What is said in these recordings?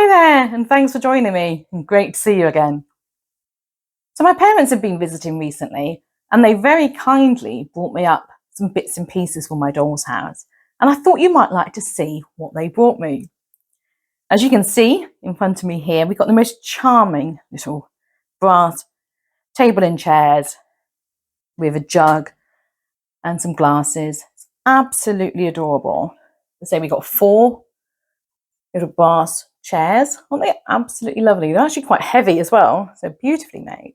Hi there, and thanks for joining me. Great to see you again. So my parents have been visiting recently, and they very kindly brought me up some bits and pieces for my doll's house. And I thought you might like to see what they brought me. As you can see in front of me here, we've got the most charming little brass table and chairs with a jug and some glasses. It's absolutely adorable. I say we got 4 little brass chairs. Aren't they absolutely lovely? They're actually quite heavy as well, so beautifully made.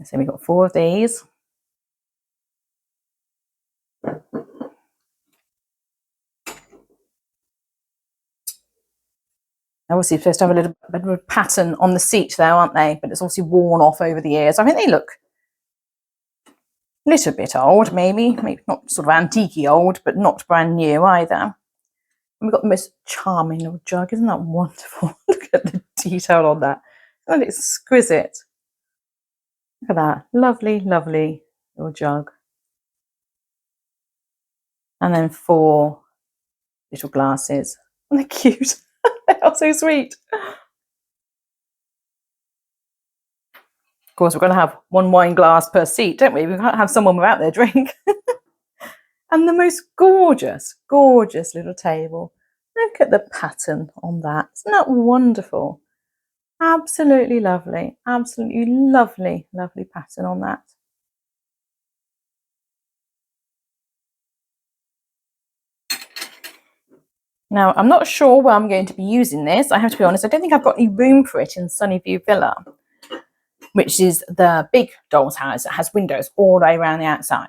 So we've got 4 of these. Obviously, you're supposed to have a little bit of a pattern on the seat there, aren't they? But it's obviously worn off over the years. I think they look a little bit old, maybe not sort of antique-y old, but not brand new either. And we've got the most charming little jug. Isn't that wonderful? Look at the detail on that. Isn't it exquisite? Look at that. Lovely, lovely little jug. And then 4 little glasses. And they're cute. They are so sweet. Of course, we're going to have 1 wine glass per seat, don't we? We can't have someone without their drink. And the most gorgeous, gorgeous little table. Look at the pattern on that. Isn't that wonderful? Absolutely lovely. Absolutely lovely, lovely pattern on that. Now, I'm not sure where I'm going to be using this. I have to be honest, I don't think I've got any room for it in Sunnyview Villa, which is the big doll's house that has windows all the way around the outside.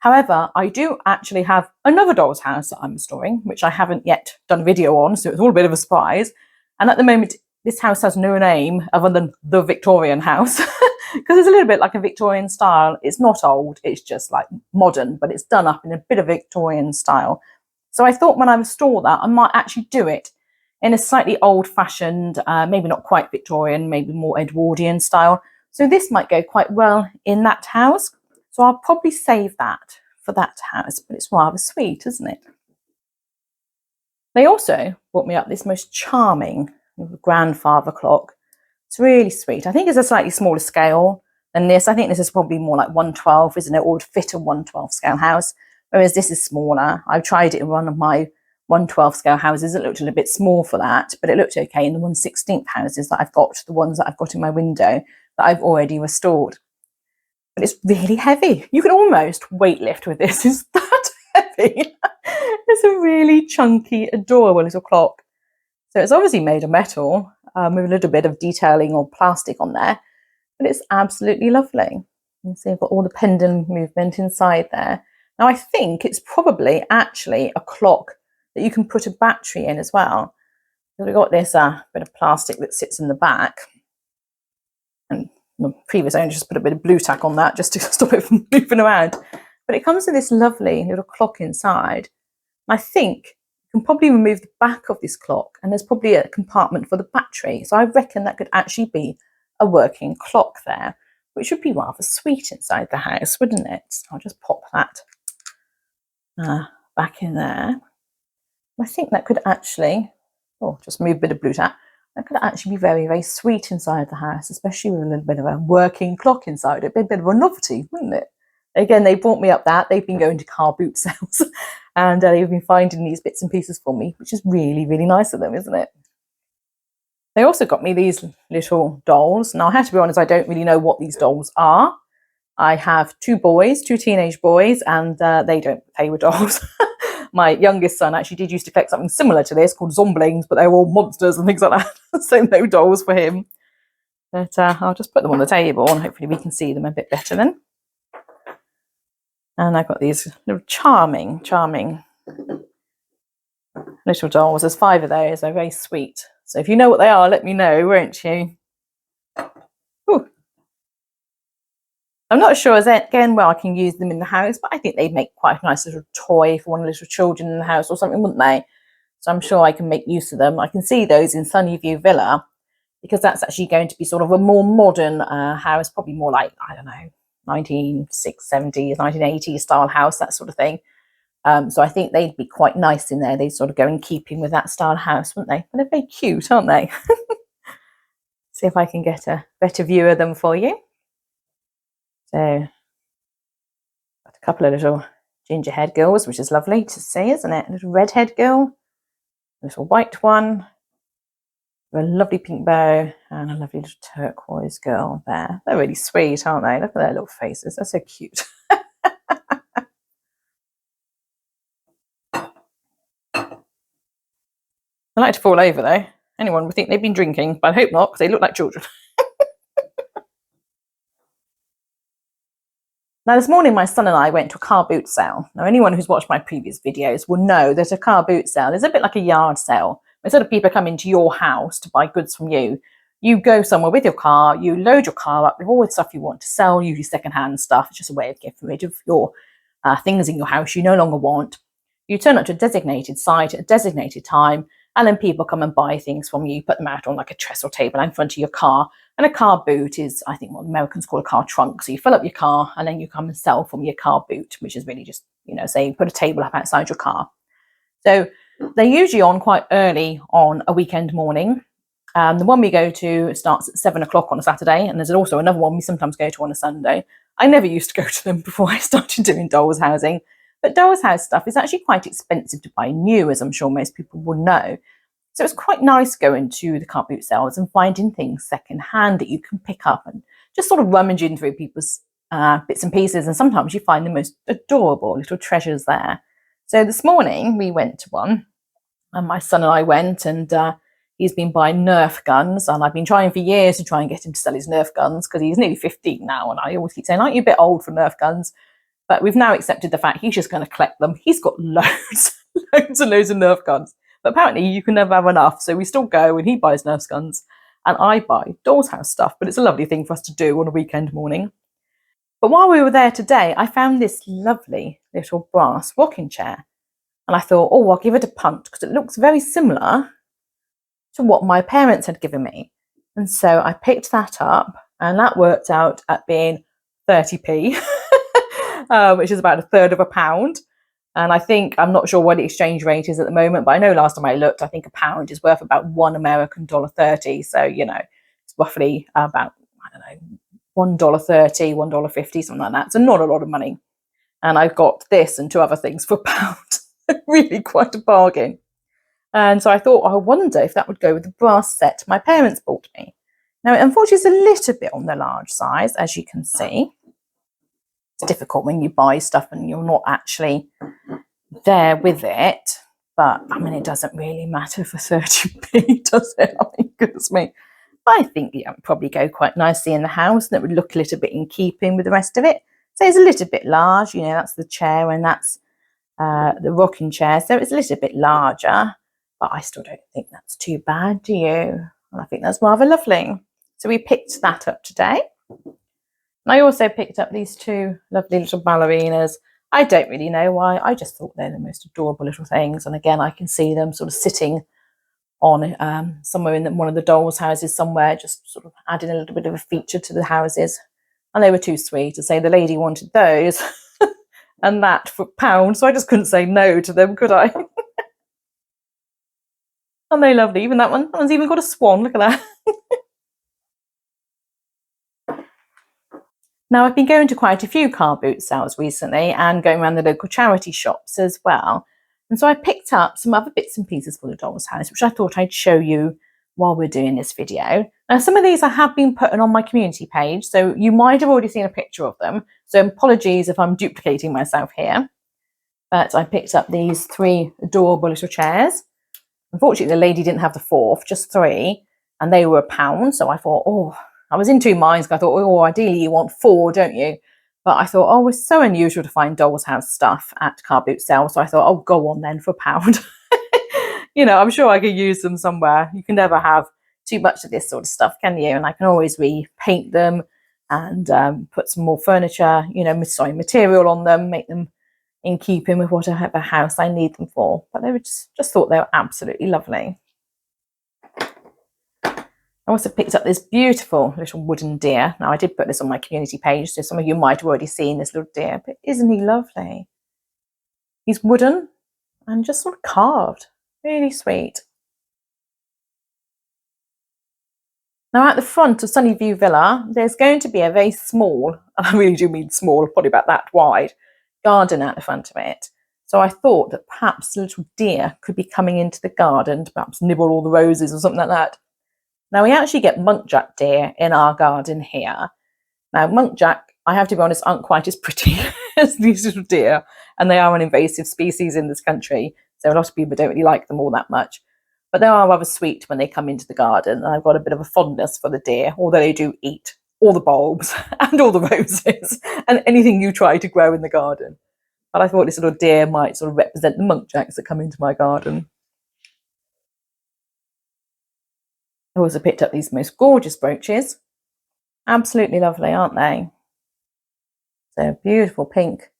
However, I do actually have another doll's house that I'm restoring, which I haven't yet done a video on, so it's all a bit of a surprise. And at the moment, this house has no name other than the Victorian house, because it's a little bit like a Victorian style. It's not old, it's just like modern, but it's done up in a bit of Victorian style. So I thought when I restore that, I might actually do it in a slightly old-fashioned, maybe not quite Victorian, maybe more Edwardian style. So this might go quite well in that house. So I'll probably save that for that house, but it's rather sweet, isn't it? They also brought me up this most charming grandfather clock. It's really sweet. I think it's a slightly smaller scale than this. I think this is probably more like 112, isn't it? Or would fit a 112 scale house, whereas this is smaller. I've tried it in one of my 112 scale houses. It looked a little bit small for that, but it looked okay in the 1/16 houses that I've got, the ones that I've got in my window that I've already restored. But it's really heavy. You can almost weightlift with this. It's that heavy. It's a really chunky, adorable little clock. So it's obviously made of metal with a little bit of detailing or plastic on there, but it's absolutely lovely. You see I've got all the pendant movement inside there. Now I think it's probably actually a clock that you can put a battery in as well. So we've got this bit of plastic that sits in the back, and the previous owner just put a bit of blue tack on that just to stop it from moving around. But it comes with this lovely little clock inside. I think you can probably remove the back of this clock, and there's probably a compartment for the battery. So I reckon that could actually be a working clock there, which would be rather sweet inside the house, wouldn't it? So I'll just pop that back in there. I think that could actually, just move a bit of blue tack. That could actually be very, very sweet inside the house, especially with a little bit of a working clock inside. It'd be a bit of a novelty, wouldn't it? Again, they brought me up that. They've been going to car boot sales and they've been finding these bits and pieces for me, which is really, really nice of them, isn't it? They also got me these little dolls. Now, I have to be honest, I don't really know what these dolls are. I have 2 boys, 2 teenage boys, and they don't play with dolls. My youngest son actually did used to collect something similar to this called Zomblings, but they were all monsters and things like that. So no dolls for him. But I'll just put them on the table and hopefully we can see them a bit better then. And I've got these little charming, charming little dolls. There's 5 of those. They're very sweet. So if you know what they are, let me know, won't you? Ooh. I'm not sure, again, where I can use them in the house, but I think they'd make quite a nice little toy for one of the little children in the house or something, wouldn't they? So I'm sure I can make use of them. I can see those in Sunnyview Villa, because that's actually going to be sort of a more modern house, probably more like, I don't know, 1960s, 70s, 1980s style house, that sort of thing. So I think they'd be quite nice in there. They'd sort of go in keeping with that style house, wouldn't they? But they're very cute, aren't they? See if I can get a better view of them for you. So got a couple of little gingerhead girls, which is lovely to see, isn't it? A little redhead girl, a little white one, a lovely pink bow, and a lovely little turquoise girl there. They're really sweet, aren't they? Look at their little faces. They're so cute. They like to fall over, though. Anyone would think they've been drinking, but I hope not, because they look like children. Now, this morning, my son and I went to a car boot sale. Now, anyone who's watched my previous videos will know that a car boot sale is a bit like a yard sale. Instead of people coming to your house to buy goods from you, you go somewhere with your car, you load your car up with all the stuff you want to sell, usually second-hand stuff. It's just a way of getting rid of your things in your house you no longer want. You turn up to a designated site at a designated time, and then people come and buy things from you, put them out on like a trestle table in front of your car. And a car boot is, I think, what Americans call a car trunk. So you fill up your car and then you come and sell from your car boot, which is really just, say you put a table up outside your car. So they're usually on quite early on a weekend morning. The one we go to starts at 7 o'clock on a Saturday, and there's also another one we sometimes go to on a Sunday. I never used to go to them before I started doing dolls housing, but dolls house stuff is actually quite expensive to buy new, as I'm sure most people will know. So it's quite nice going to the car boot sales and finding things secondhand that you can pick up and just sort of rummaging through people's bits and pieces. And sometimes you find the most adorable little treasures there. So this morning we went to one, and my son and I went, and he's been buying Nerf guns. And I've been trying for years to try and get him to sell his Nerf guns because he's nearly 15 now. And I always keep saying, aren't you a bit old for Nerf guns? But we've now accepted the fact he's just going to collect them. He's got loads, loads and loads of Nerf guns. But apparently you can never have enough. So we still go, and he buys Nerf guns and I buy Doll's House stuff. But it's a lovely thing for us to do on a weekend morning. But while we were there today, I found this lovely little brass rocking chair. And I thought, oh, I'll give it a punt because it looks very similar to what my parents had given me. And so I picked that up, and that worked out at being 30p, which is about a third of a pound. And I think, I'm not sure what the exchange rate is at the moment, but I know last time I looked, I think a pound is worth about $1 American $1.30. So, it's roughly about, I don't know, $1.30, $1.50, something like that. So not a lot of money. And I've got this and two other things for a pound. Really quite a bargain. And so I thought, I wonder if that would go with the brass set my parents bought me. Now, unfortunately, it's a little bit on the large size, as you can see. It's difficult when you buy stuff and you're not actually there with it. But, I mean, it doesn't really matter for 30p, does it? I mean, goodness me. But I think it would probably go quite nicely in the house, and it would look a little bit in keeping with the rest of it. So it's a little bit large. That's the chair, and that's the rocking chair. So it's a little bit larger. But I still don't think that's too bad, do you? And I think that's rather lovely. So we picked that up today. And I also picked up these two lovely little ballerinas. I don't really know why. I just thought they're the most adorable little things. And again, I can see them sort of sitting on somewhere in one of the dolls' houses somewhere, just sort of adding a little bit of a feature to the houses. And they were too sweet to say the lady wanted those and that for a pound. So I just couldn't say no to them, could I? Aren't they lovely? Even that one. That one's even got a swan. Look at that. Now, I've been going to quite a few car boot sales recently and going around the local charity shops as well. And so I picked up some other bits and pieces for the Doll's House, which I thought I'd show you while we're doing this video. Now, some of these I have been putting on my community page, so you might have already seen a picture of them. So apologies if I'm duplicating myself here. But I picked up these three adorable little chairs. Unfortunately, the lady didn't have the fourth, just three, and they were £1. So I thought, I was in two minds. I thought, ideally you want 4, don't you? But I thought, it's so unusual to find Doll's House stuff at car boot sale. So I thought, go on then for £1. I'm sure I could use them somewhere. You can never have too much of this sort of stuff, can you? And I can always repaint them and put some more furniture, material on them, make them in keeping with whatever house I need them for. But they were just thought they were absolutely lovely. I also picked up this beautiful little wooden deer. Now, I did put this on my community page, so some of you might have already seen this little deer, but isn't he lovely? He's wooden and just sort of carved. Really sweet. Now at the front of Sunnyview Villa, there's going to be a very small, and I really do mean small, probably about that wide, garden at the front of it. So I thought that perhaps a little deer could be coming into the garden to perhaps nibble all the roses or something like that. Now we actually get muntjac deer in our garden here. Now muntjac, I have to be honest, aren't quite as pretty as these little deer, and they are an invasive species in this country. So a lot of people don't really like them all that much. But they are rather sweet when they come into the garden, and I've got a bit of a fondness for the deer, although they do eat all the bulbs and all the roses and anything you try to grow in the garden. But I thought this little deer might sort of represent the muntjacs that come into my garden. I also picked up these most gorgeous brooches. Absolutely lovely, aren't they? So beautiful pink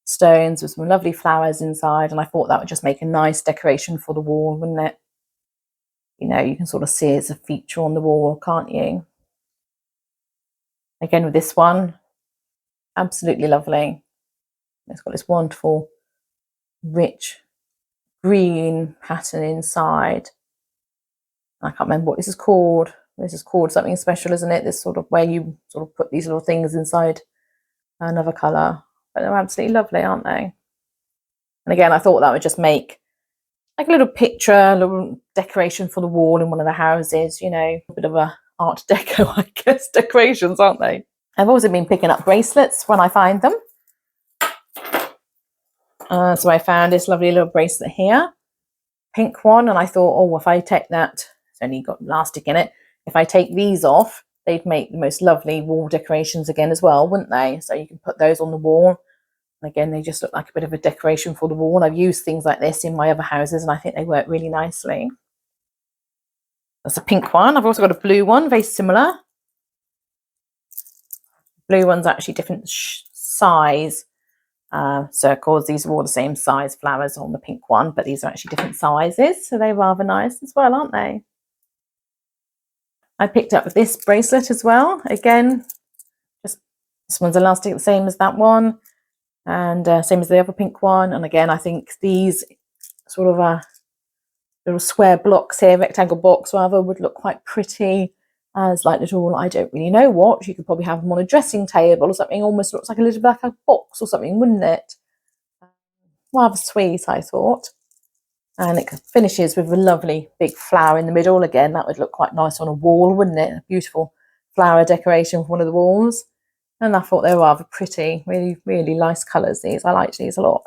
stones with some lovely flowers inside, and I thought that would just make a nice decoration for the wall, wouldn't it? You know, you can sort of see it's a feature on the wall, can't you? Again with this one, absolutely lovely. It's got this wonderful rich green pattern inside. I can't remember what this is called. This is called something special, isn't it? This sort of where you sort of put these little things inside another colour. But they're absolutely lovely, aren't they? And again, I thought that would just make like a little picture, a little decoration for the wall in one of the houses, you know, a bit of a art deco, I guess, decorations, aren't they? I've also been picking up bracelets when I find them. So I found this lovely little bracelet here, pink one, and I thought, oh, if I take that, it's only got elastic in it, if I take these off, they'd make the most lovely wall decorations again as well, wouldn't they? So you can put those on the wall. And again, they just look like a bit of a decoration for the wall. I've used things like this in my other houses, and I think they work really nicely. That's a pink one. I've also got a blue one, very similar. Blue one's actually different size circles. These are all the same size flowers on the pink one, but these are actually different sizes, so they're rather nice as well, aren't they? I picked up this bracelet as well. Again, just this one's elastic, the same as that one, and same as the other pink one. And again, I think these sort of little square blocks here, rectangle box rather, would look quite pretty as like little, I don't really know what, you could probably have them on a dressing table or something. Almost looks like a little black box or something, wouldn't it? Rather sweet, I thought. And it finishes with a lovely big flower in the middle. Again, that would look quite nice on a wall, wouldn't it? A beautiful flower decoration for one of the walls. And I thought they were rather pretty, really, really nice colours, these. I liked these a lot.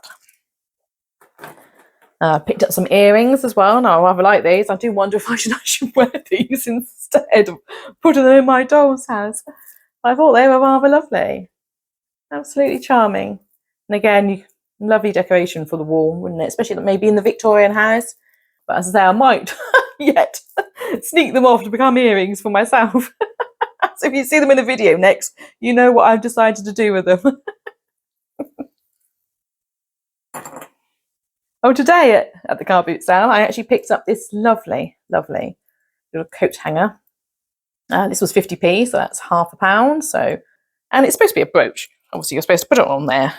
Picked up some earrings as well. Now, I rather like these. I do wonder if I should actually wear these instead of putting them in my doll's house. I thought they were rather lovely. Absolutely charming. And again, lovely decoration for the wall, wouldn't it? Especially maybe in the Victorian house. But as I say, I might yet sneak them off to become earrings for myself. So if you see them in the video next, you know what I've decided to do with them. Oh, today at the car boot sale, I actually picked up this lovely, lovely little coat hanger. This was 50p, so that's £half. So, and it's supposed to be a brooch. Obviously, you're supposed to put it on there,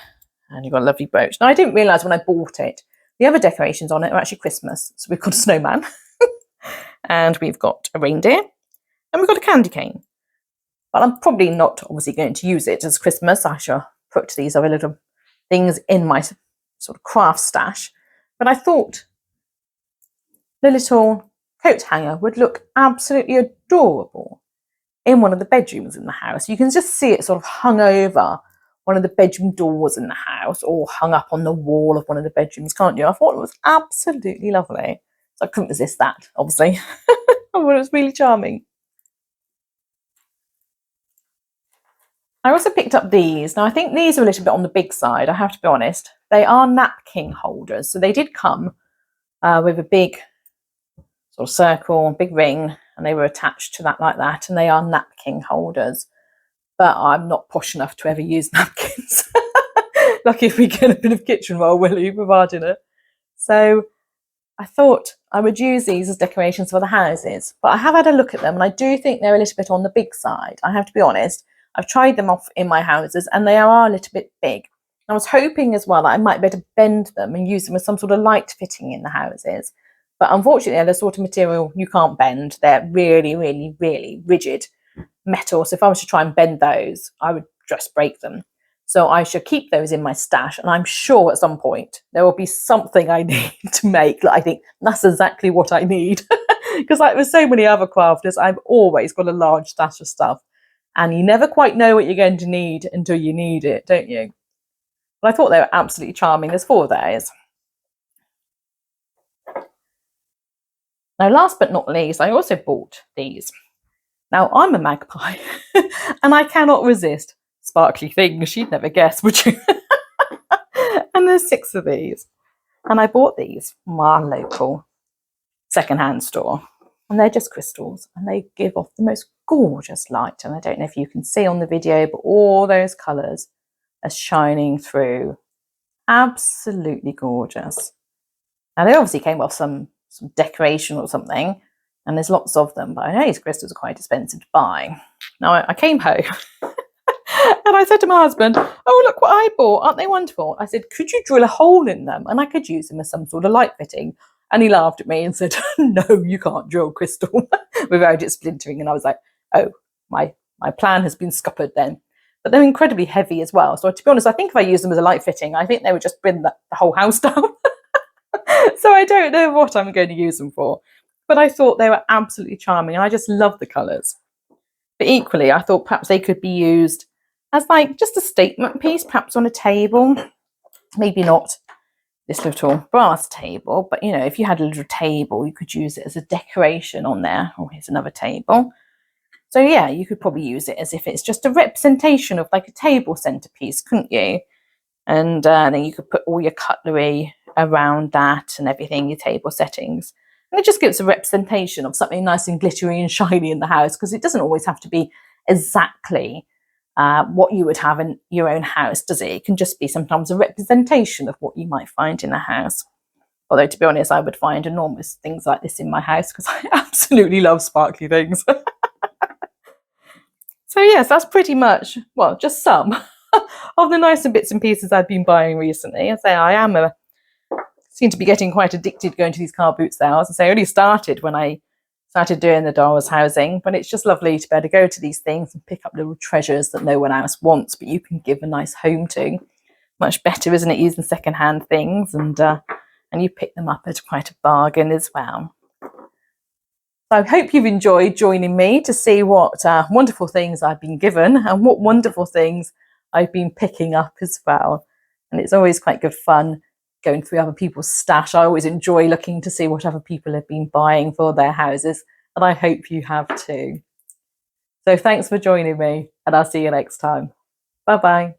and you've got a lovely brooch. Now, I didn't realise when I bought it, the other decorations on it are actually Christmas. So we've got a snowman, and we've got a reindeer, and we've got a candy cane. But I'm probably not obviously going to use it as Christmas. I shall put these other little things in my sort of craft stash. But I thought the little coat hanger would look absolutely adorable in one of the bedrooms in the house. You can just see it sort of hung over one of the bedroom doors in the house, or hung up on the wall of one of the bedrooms, can't you? I thought it was absolutely lovely. So I couldn't resist that, obviously. I thought it was really charming. I also picked up these. Now, I think these are a little bit on the big side, I have to be honest. They are napkin holders. So they did come with a big sort of circle, big ring, and they were attached to that like that. And they are napkin holders. But I'm not posh enough to ever use napkins. Lucky if we get a bit of kitchen roll, will you, providing it. So I thought I would use these as decorations for the houses. But I have had a look at them, and I do think they're a little bit on the big side. I have to be honest. I've tried them off in my houses, and they are a little bit big. I was hoping as well that I might be able to bend them and use them as some sort of light fitting in the houses. But unfortunately, they're the sort of material you can't bend. They're really, really, really rigid metal. So if I was to try and bend those, I would just break them. So I should keep those in my stash. And I'm sure at some point there will be something I need to make that I think that's exactly what I need. Because like with so many other crafters, I've always got a large stash of stuff. And you never quite know what you're going to need until you need it, don't you? But I thought they were absolutely charming. There's 4 of those. Now, last but not least, I also bought these. Now, I'm a magpie, and I cannot resist sparkly things. You'd never guess, would you? And there's 6 of these. And I bought these from our local secondhand store. And they're just crystals, and they give off the most gorgeous light. And I don't know if you can see on the video, but all those colours are shining through. Absolutely gorgeous. Now, they obviously came off some decoration or something, and there's lots of them, but I know these crystals are quite expensive to buy. Now, I came home and I said to my husband, oh, look what I bought. Aren't they wonderful? I said, could you drill a hole in them and I could use them as some sort of light fitting? And he laughed at me and said, no, you can't drill crystal without it splintering. And I was like, oh, my plan has been scuppered then. But they're incredibly heavy as well. So to be honest, I think if I used them as a light fitting, I think they would just bring the whole house down. So I don't know what I'm going to use them for. But I thought they were absolutely charming. And I just love the colours. But equally, I thought perhaps they could be used as like just a statement piece, perhaps on a table. Maybe not this little brass table, but you know, if you had a little table, you could use it as a decoration on there. Oh, here's another table. So yeah, you could probably use it as if it's just a representation of like a table centerpiece, couldn't you? And then you could put all your cutlery around that and everything, your table settings. And it just gives a representation of something nice and glittery and shiny in the house, because it doesn't always have to be exactly what you would have in your own house, does it? It can just be sometimes a representation of what you might find in a house. Although, to be honest, I would find enormous things like this in my house because I absolutely love sparkly things. So yes, that's pretty much, well, just some of the nicer bits and pieces I've been buying recently. I say I seem to be getting quite addicted going to these car boot sales. I say I only started when I started doing the Dollhouse housing, but it's just lovely to be able to go to these things and pick up little treasures that no one else wants, but you can give a nice home to. Much better, isn't it, using second-hand things, and you pick them up at quite a bargain as well. So I hope you've enjoyed joining me to see what wonderful things I've been given and what wonderful things I've been picking up as well. And it's always quite good fun going through other people's stash. I always enjoy looking to see what other people have been buying for their houses, and I hope you have too. So thanks for joining me, and I'll see you next time. Bye-bye.